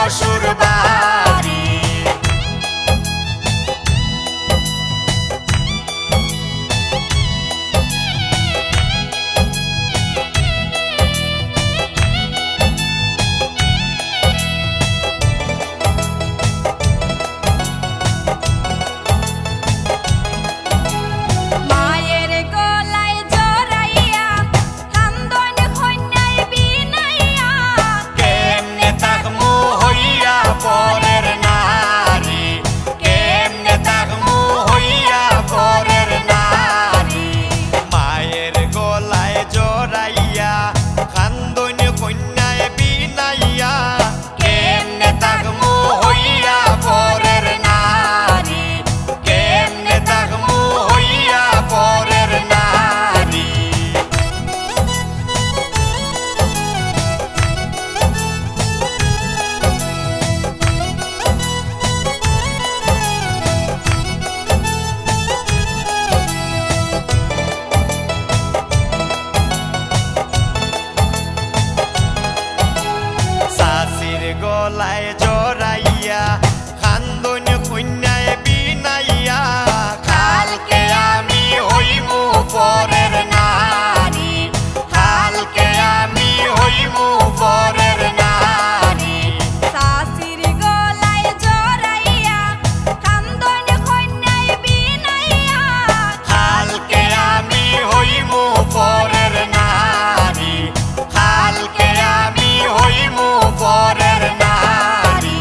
শ্বশুর বাড়ি। গলায় জড়াইয়া খান্দন কন্যায় বিনাইয়া কালকে আমি হইমু পরের নারী, কালকে আমি হইমু পরের নারী। শাশির গলায় জড়াইয়া কান্দন কন্যায় বিনাইয়া কালকে আমি হইমু পরের নারী, কালকে আমি হইমু পরের নারী।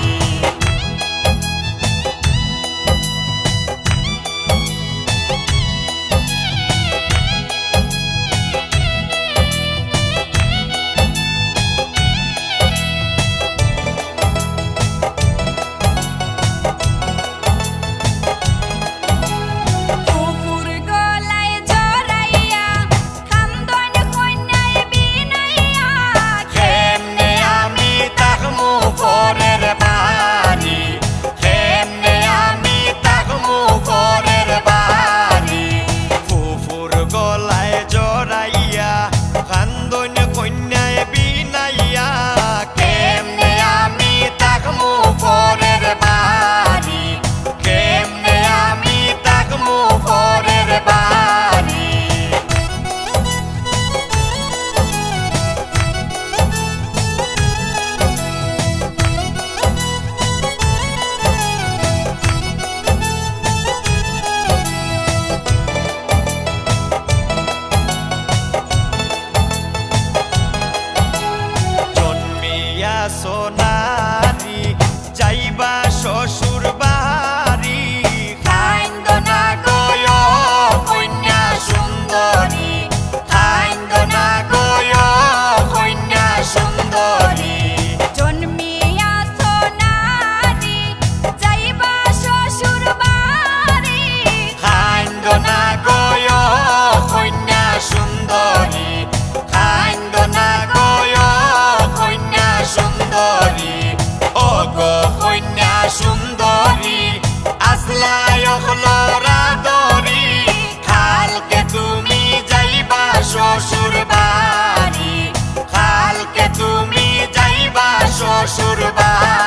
ফুফুর গলায় জড়াইয়া কান্দন কন্যায় বিনাইয়া কেমনে আমি তাকমু পরের বাড়ি, কেমনে আমি তাকমু পরের বাড়ি। ফুফুর গলায় জড়াইয়া খান্দন কন্যায় বিনাইয়া কেমনে আমি তাকমু পরের বাড়ি, কেমনে আমি তাকমু পরের বাড়ি। জন্মিয়া সোনারি যাইবা শ্বশুর বাড়ি কাইন্দ না গয় কন্যা সুন্দরী, কাইন্দ না গয় কন্যা সুন্দরী। জন্মিয়া সোনারি যাইবা শ্বশুর বাড়ি কাইন্দ না গয় কন্যা সুন্দরী, কাইন্দ না গয় কন্যা সুন্দরী। ও গো কন্যা সুন্দরী আসলাই অখলরা দরি, কালকে তুমি যাইবা শ্বশুর বাড়ি, কালকে তুমি যাইবা শ্বশুর বাড়ি।